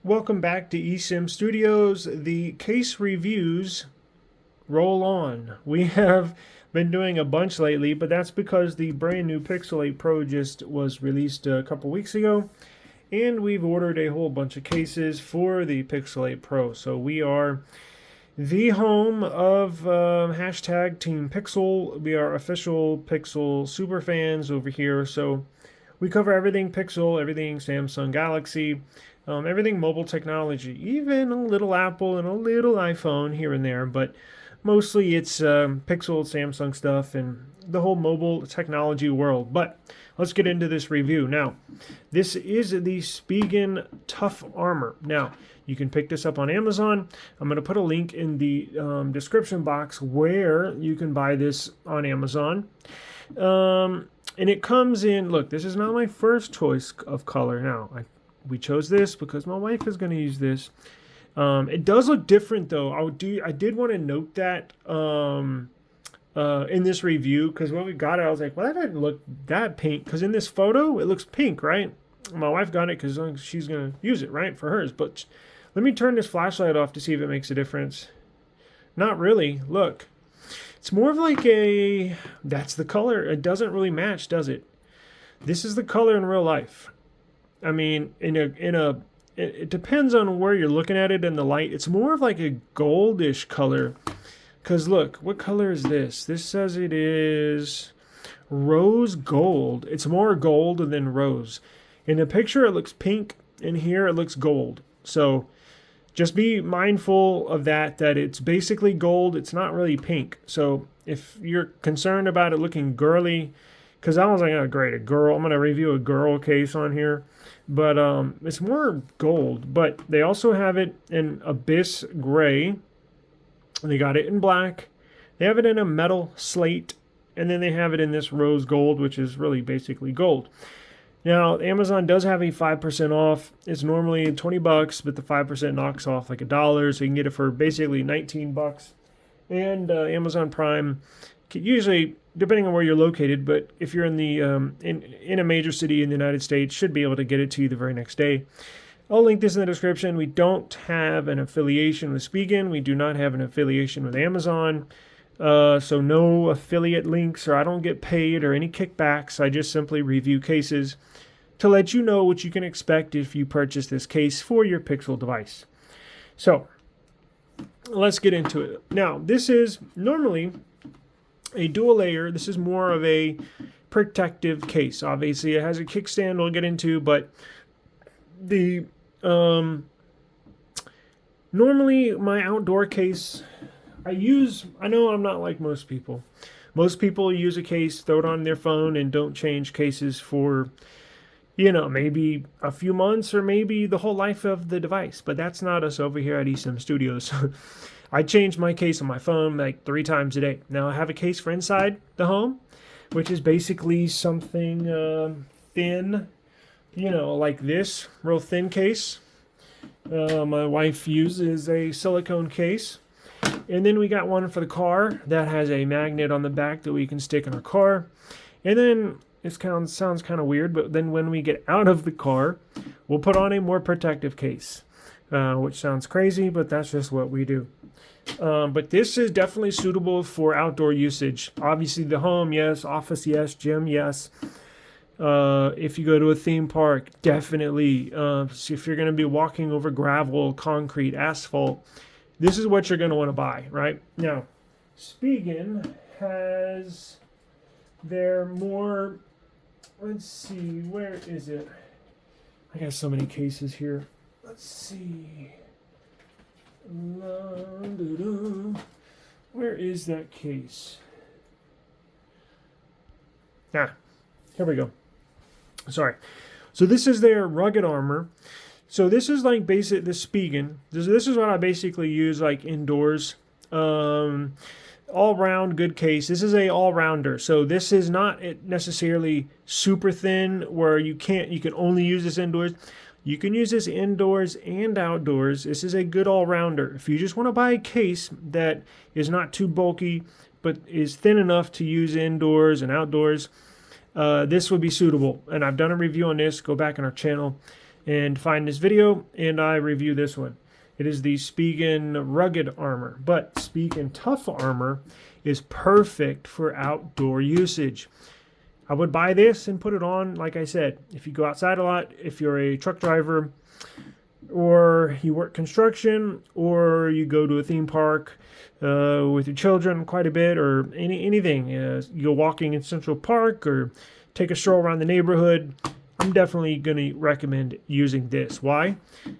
Welcome back to eSIM Studios. The case reviews roll on. We have been doing a bunch lately, but that's because the brand new Pixel 8 Pro just was released a couple weeks ago, and we've ordered a whole bunch of cases for the Pixel 8 Pro. So we are the home of hashtag Team Pixel. We are official Pixel super fans over here. So we cover everything Pixel, everything Samsung Galaxy, everything mobile technology, even a little Apple and a little iPhone here and there, but mostly it's Pixel, Samsung stuff, and the whole mobile technology world. But let's get into this review. Now, this is the Spigen Tough Armor. Now, you can pick this up on Amazon. I'm going to put a link in the description box where you can buy this on Amazon. And it comes in, look, this is not my first choice of color. Now, we chose this because my wife is going to use this. It does look different, though. I did want to note that in this review, because when we got it, I was like, well, that doesn't look that pink. Because in this photo, it looks pink, right? My wife got it because she's going to use it, right, for hers. But let me turn this flashlight off to see if it makes a difference. Not really. Look. It's more of like a, that's the color. It doesn't really match, does it? This is the color in real life. I mean, it depends on where you're looking at it in the light. It's more of like a goldish color. Because look, what color is this? This says it is rose gold. It's more gold than rose. In the picture, it looks pink. In here, it looks gold. So just be mindful of that it's basically gold. It's not really pink. So if you're concerned about it looking girly, because I was like, oh, great, a girl. I'm going to review a girl case on here. But it's more gold. But they also have it in abyss gray. They got it in black. They have it in a metal slate. And then they have it in this rose gold, which is really basically gold. Now, Amazon does have a 5% off. It's normally $20, but the 5% knocks off like $1, so you can get it for basically $19. And Amazon Prime, usually, depending on where you're located, but if you're in the in a major city in the United States, should be able to get it to you the very next day. I'll link this in the description. We don't have an affiliation with Spigen. We do not have an affiliation with Amazon. So no affiliate links, or I don't get paid or any kickbacks. I just simply review cases to let you know what you can expect if you purchase this case for your Pixel device. So let's get into it. Now, this is normally a dual layer. This is more of a protective case. Obviously, it has a kickstand we'll get into, but the normally my outdoor case, I know I'm not like most people. Most people use a case, throw it on their phone, and don't change cases for, maybe a few months or maybe the whole life of the device. But that's not us over here at eSIM Studios. I change my case on my phone like 3 times a day. Now I have a case for inside the home, which is basically something thin, like this, real thin case. My wife uses a silicone case. And then we got one for the car that has a magnet on the back that we can stick in our car. And then it sounds kind of weird, but then when we get out of the car, we'll put on a more protective case, which sounds crazy, but that's just what we do. But this is definitely suitable for outdoor usage. Obviously, the home, yes. Office, yes. Gym, yes. If you go to a theme park, definitely. If you're going to be walking over gravel, concrete, asphalt, this is what you're going to want to buy, right? Now, Spigen has their more, let's see, where is it? I got so many cases here. Let's see. Where is that case? Here we go. Sorry. So this is their rugged armor. So this is like this Spigen. This is what I basically use like indoors. All-round good case. This is a all-rounder. So this is not necessarily super thin where you can only use this indoors. You can use this indoors and outdoors. This is a good all-rounder. If you just want to buy a case that is not too bulky but is thin enough to use indoors and outdoors, this would be suitable. And I've done a review on this. Go back on our channel. and find this video, and I review this one. It is the Spigen Rugged Armor, but Spigen Tough Armor is perfect for outdoor usage. I would buy this and put it on, like I said, if you go outside a lot, if you're a truck driver, or you work construction, or you go to a theme park with your children quite a bit, or anything. You go walking in Central Park, or take a stroll around the neighborhood. I'm definitely going to recommend using this. Why?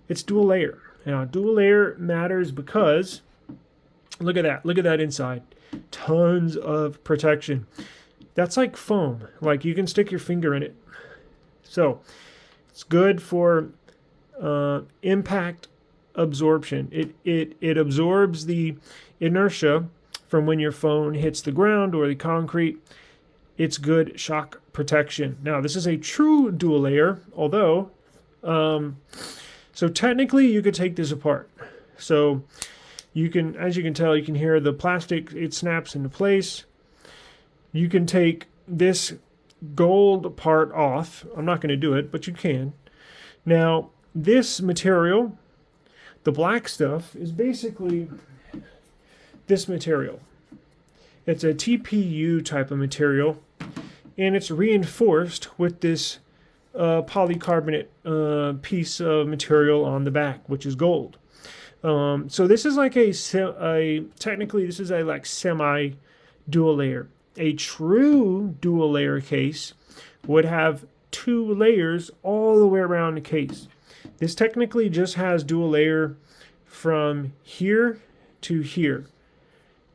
It's dual layer. Now, dual layer matters because, look at that. Look at that inside. Tons of protection. That's like foam. Like, you can stick your finger in it. So, it's good for impact absorption. It absorbs the inertia from when your phone hits the ground or the concrete. It's good shock protection. Now, this is a true dual layer, although, so technically you could take this apart. So you can, as you can tell, you can hear the plastic, it snaps into place. You can take this gold part off. I'm not going to do it, but you can. Now, this material, the black stuff, is basically this material. It's a TPU type of material, and it's reinforced with this polycarbonate piece of material on the back, which is gold. So this is like technically this is a like semi dual layer. A true dual layer case would have 2 layers all the way around the case. This technically just has dual layer from here to here.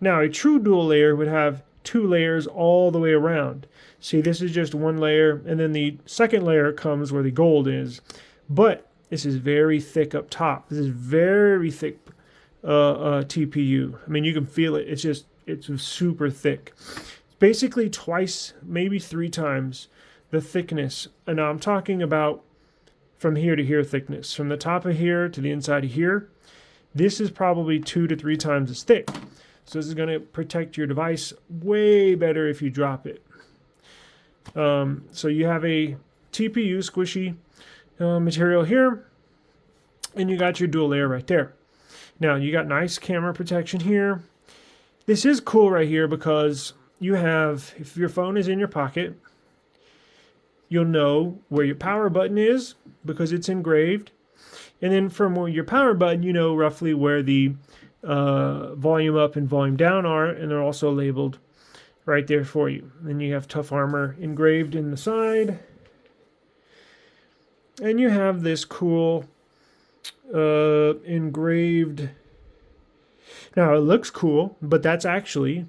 Now, a true dual layer would have 2 layers all the way around. See, this is just 1 layer, and then the second layer comes where the gold is. But this is very thick up top. This is very thick TPU. I mean, you can feel it. It's super thick. It's basically twice, maybe 3 times the thickness. And now I'm talking about from here to here thickness. From the top of here to the inside of here, this is probably 2 to 3 times as thick. So this is going to protect your device way better if you drop it. So you have a TPU squishy material here, and you got your dual layer right there. Now, you got nice camera protection here. This is cool right here because you have, if your phone is in your pocket, you'll know where your power button is because it's engraved. And then from where your power button, you know roughly where the volume up and volume down are, and they're also labeled right there for you. Then you have Tough Armor engraved in the side. And you have this cool engraved. Now, it looks cool, but that's actually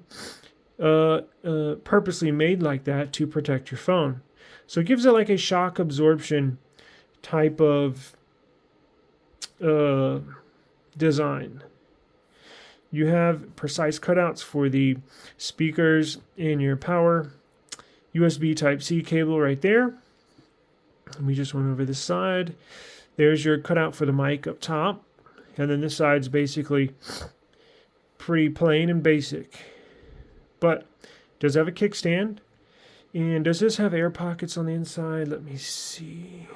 purposely made like that to protect your phone. So it gives it like a shock absorption type of design. You have precise cutouts for the speakers and your power. USB Type-C cable right there. And we just went over this side. There's your cutout for the mic up top. And then this side's basically pretty plain and basic. But it does have a kickstand. And does this have air pockets on the inside? Let me see.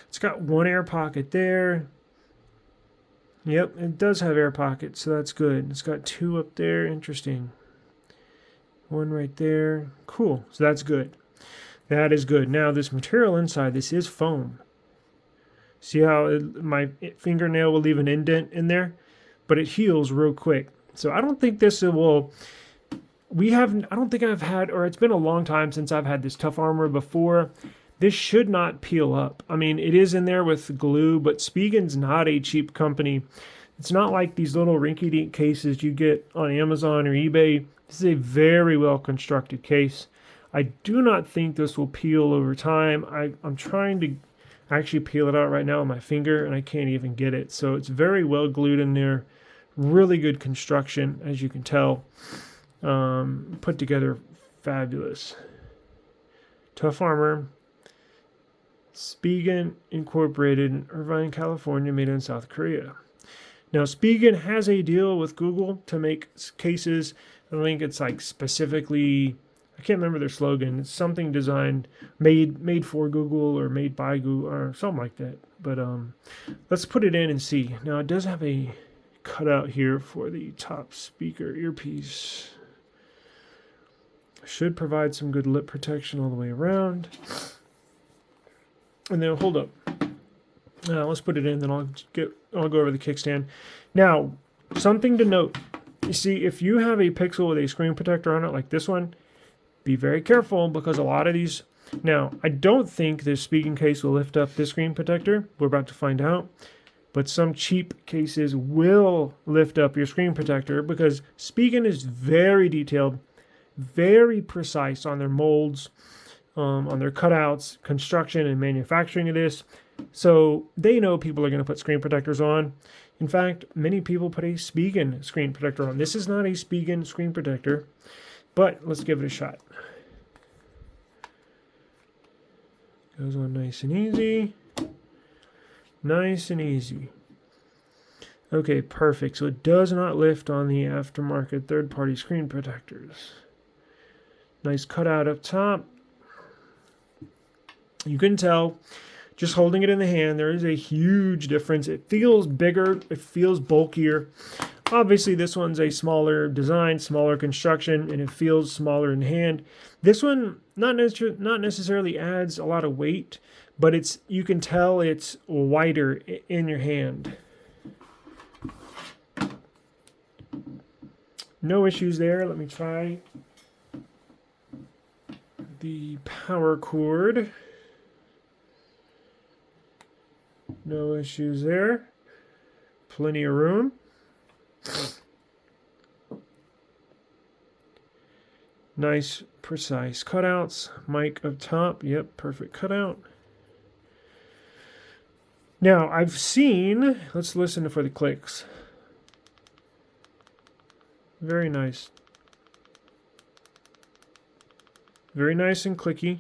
It's got 1 air pocket there. Yep, it does have air pockets, so that's good. It's got 2 up there. Interesting. 1 right there. Cool. So that's good. That is good. Now, this material inside, this is foam. See how my fingernail will leave an indent in there? But it heals real quick. So I don't think this will... I don't think I've had, or it's been a long time since I've had this Tough Armor before. This should not peel up. I mean, it is in there with glue, but Spigen's not a cheap company. It's not like these little rinky-dink cases you get on Amazon or eBay. This is a very well-constructed case. I do not think this will peel over time. I'm trying to actually peel it out right now with my finger, and I can't even get it. So it's very well glued in there. Really good construction, as you can tell. Put together fabulous. Tough Armor. Spigen Incorporated in Irvine, California, made in South Korea. Now, Spigen has a deal with Google to make cases. I think it's like specifically, I can't remember their slogan. It's something designed, made for Google or made by Google or something like that. But let's put it in and see. Now it does have a cutout here for the top speaker earpiece. Should provide some good lip protection all the way around. And then hold up. Let's put it in, then I'll go over the kickstand. Now, something to note. You see, if you have a Pixel with a screen protector on it like this one, be very careful because a lot of these... Now, I don't think this Spigen case will lift up this screen protector. We're about to find out. But some cheap cases will lift up your screen protector because Spigen is very detailed, very precise on their molds, on their cutouts, construction and manufacturing of this. So they know people are going to put screen protectors on. In fact, many people put a Spigen screen protector on. This is not a Spigen screen protector, but let's give it a shot. Goes on nice and easy. Nice and easy. Okay, perfect. So it does not lift on the aftermarket third-party screen protectors. Nice cutout up top. You can tell, just holding it in the hand, there is a huge difference. It feels bigger. It feels bulkier. Obviously, this one's a smaller design, smaller construction, and it feels smaller in hand. This one not necessarily adds a lot of weight, but you can tell it's wider in your hand. No issues there. Let me try the power cord. No issues there. Plenty of room. Nice, precise cutouts. Mic up top. Yep, perfect cutout. Now, I've seen... Let's listen for the clicks. Very nice. Very nice and clicky.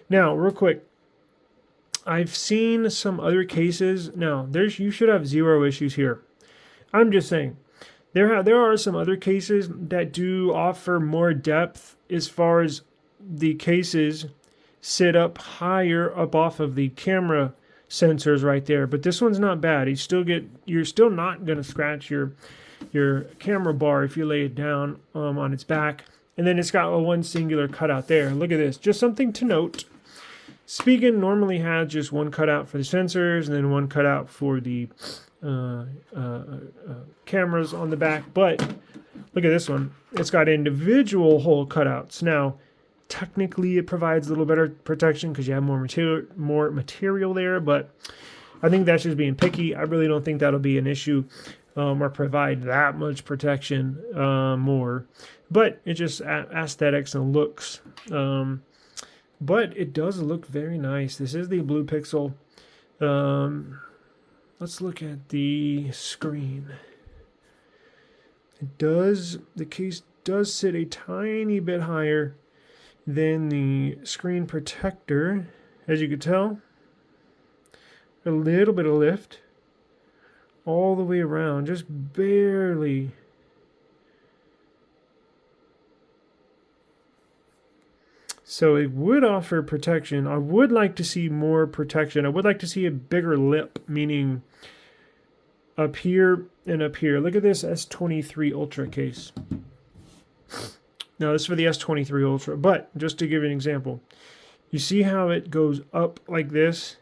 Now, real quick, I've seen some other cases. Now, you should have zero issues here. I'm just saying, there are some other cases that do offer more depth as far as the cases sit up higher up off of the camera sensors right there. But this one's not bad. You're still not going to scratch your camera bar if you lay it down on its back. And then it's got one singular cutout there. Look at this. Just something to note. Spigen normally has just one cutout for the sensors and then one cutout for the cameras on the back. But look at this one. It's got individual hole cutouts. Now, technically, it provides a little better protection because you have more material there. But I think that's just being picky. I really don't think that'll be an issue or provide that much protection more. But it's just aesthetics and looks. But it does look very nice. This is the Blue Pixel. Let's look at the screen. The case does sit a tiny bit higher than the screen protector, as you can tell. A little bit of lift all the way around, just barely. So it would offer protection. I would like to see more protection. I would like to see a bigger lip, meaning up here and up here. Look at this S23 Ultra case. Now, this is for the S23 Ultra, but just to give you an example, you see how it goes up like this?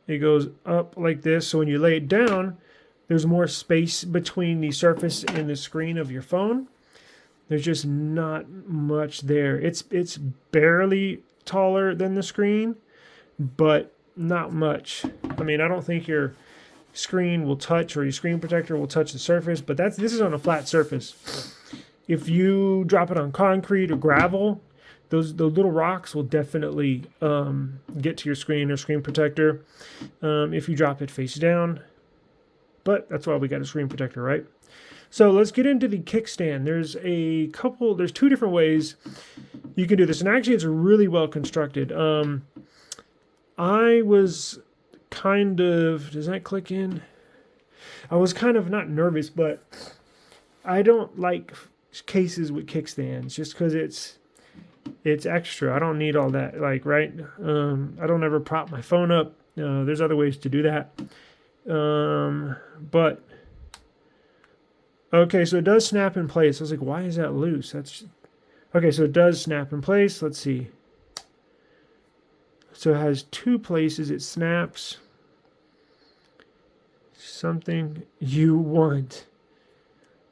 It goes up like this, so when you lay it down, there's more space between the surface and the screen of your phone. There's just not much there. It's barely taller than the screen, but not much. I mean, I don't think your screen will touch or your screen protector will touch the surface, but this is on a flat surface. If you drop it on concrete or gravel, those little rocks will definitely get to your screen or screen protector if you drop it face down. But that's why we got a screen protector, right? So let's get into the kickstand. There's two different ways you can do this. And actually, it's really well constructed. I was kind of, does that click in? I was kind of not nervous, but I don't like cases with kickstands just because it's extra. I don't need all that, like, right? I don't ever prop my phone up. There's other ways to do that. But okay, so it does snap in place. I was like, why is that loose? That's okay. So it does snap in place. Let's see. So it has two places it snaps. Something you want.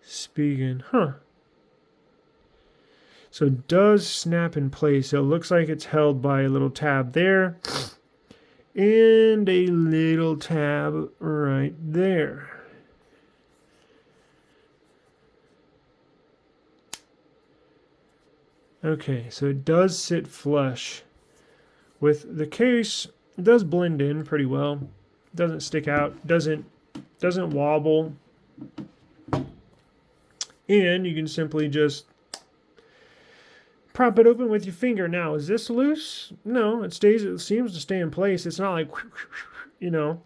Spigen, huh? So it does snap in place. So it looks like it's held by a little tab there. And a little tab right there. Okay, so it does sit flush with the case. It does blend in pretty well. Doesn't stick out. Doesn't wobble. And you can simply just prop it open with your finger. Now, is this loose? No, it stays. It seems to stay in place. It's not like, you know,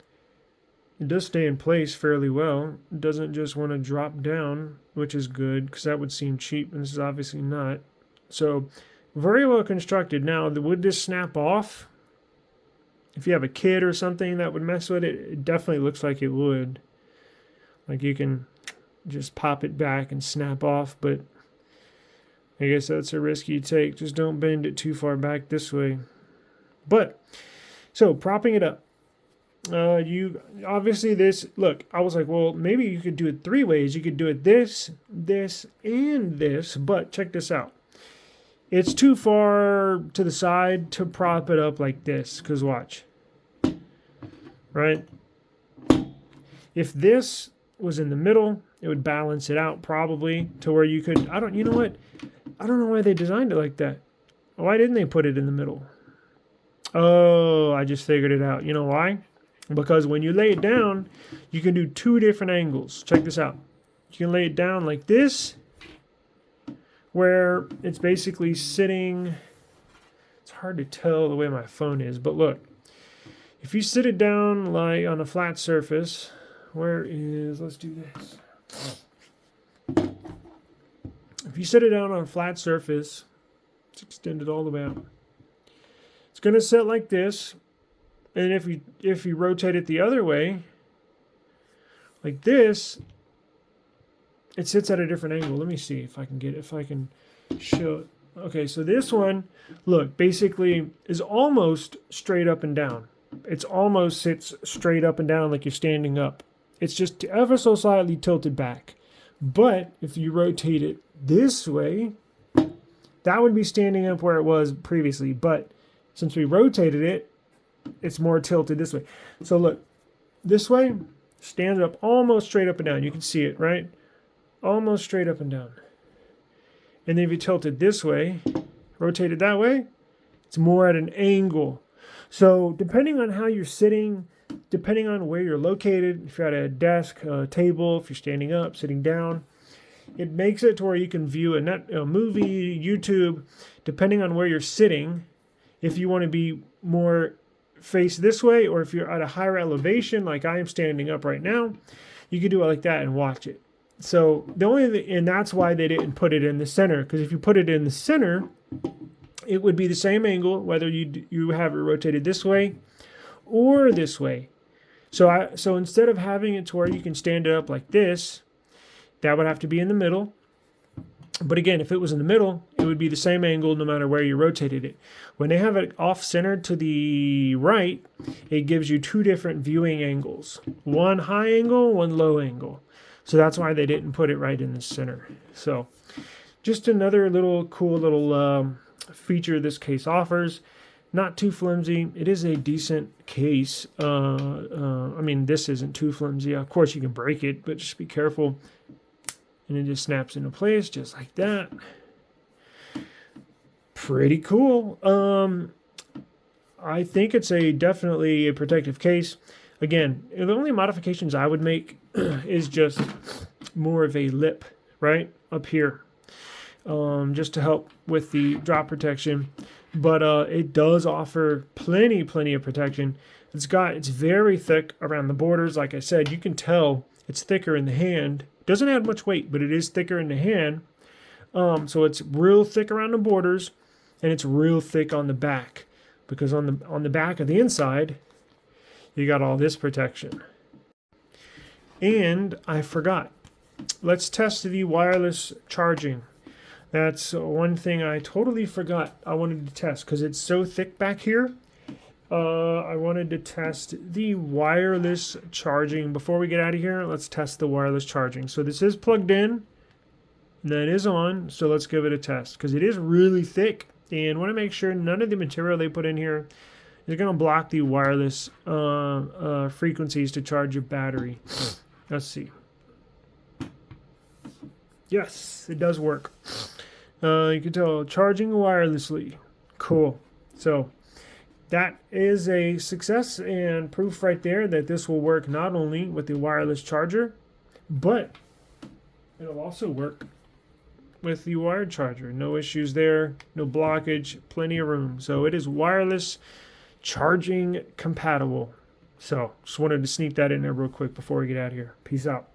it does stay in place fairly well. It doesn't just want to drop down, which is good because that would seem cheap, and this is obviously not. So, very well constructed. Now, would this snap off? If you have a kid or something that would mess with it, it definitely looks like it would. Like you can just pop it back and snap off, but I guess that's a risk you take. Just don't bend it too far back this way. But, so propping it up. You obviously this, look, I was like, well, maybe you could do it three ways. You could do it this, this, and this, but check this out. It's too far to the side to prop it up like this, because watch. Right? If this was in the middle, it would balance it out probably to where you could, you know what? I don't know why they designed it like that. Why didn't they put it in the middle? Oh, I just figured it out. You know why? Because when you lay it down, you can do two different angles. Check this out. You can lay it down like this, where it's basically sitting. It's hard to tell the way my phone is, but look. If you sit it down like on a flat surface, let's do this. If you sit it down on a flat surface, it's extended all the way out. It's going to sit like this. And if you rotate it the other way, like this, it sits at a different angle. Let me see if I can show it. Okay, so this one, look, basically is almost straight up and down. It's almost sits straight up and down like you're standing up. It's just ever so slightly tilted back. But if you rotate it this way, that would be standing up where it was previously. But since we rotated it, it's more tilted this way. So look, this way, stands up almost straight up and down. You can see it, right? Almost straight up and down. And then if you tilt it this way, rotate it that way, it's more at an angle. So depending on how you're sitting, depending on where you're located, if you're at a desk, a table, if you're standing up, sitting down, it makes it to where you can view a movie, YouTube, depending on where you're sitting. If you want to be more face this way, or if you're at a higher elevation, like I am standing up right now, you can do it like that and watch it. So and that's why they didn't put it in the center, because if you put it in the center, it would be the same angle whether you have it rotated this way or this way. So instead of having it to where you can stand it up like this, that would have to be in the middle. But again, if it was in the middle, it would be the same angle no matter where you rotated it. When they have it off-centered to the right, it gives you two different viewing angles. One high angle, one low angle. So that's why they didn't put it right in the center. So just another little cool little feature this case offers. Not too flimsy. It is a decent case. I mean, this isn't too flimsy. Of course, you can break it, but just be careful. And it just snaps into place just like that. Pretty cool. I think it's definitely a protective case. Again, the only modifications I would make is just more of a lip, right, up here. Just to help with the drop protection. But it does offer plenty of protection. It's very thick around the borders. Like I said, you can tell It's thicker in the hand. Doesn't add much weight, but it is thicker in the hand. So it's real thick around the borders, and it's real thick on the back, because on the back of the inside, you got all this protection. And I forgot. Let's test the wireless charging. That's one thing I totally forgot I wanted to test because it's so thick back here. I wanted to test the wireless charging. Before we get out of here, let's test the wireless charging. So this is plugged in, and that is on. So let's give it a test because it is really thick. And want to make sure none of the material they put in here is going to block the wireless frequencies to charge your battery. Let's see. Yes, it does work. You can tell charging wirelessly. Cool. So that is a success and proof right there that this will work not only with the wireless charger, but it'll also work with the wired charger. No issues there, no blockage, plenty of room. So it is wireless charging compatible. So just wanted to sneak that in there real quick before we get out of here. Peace out.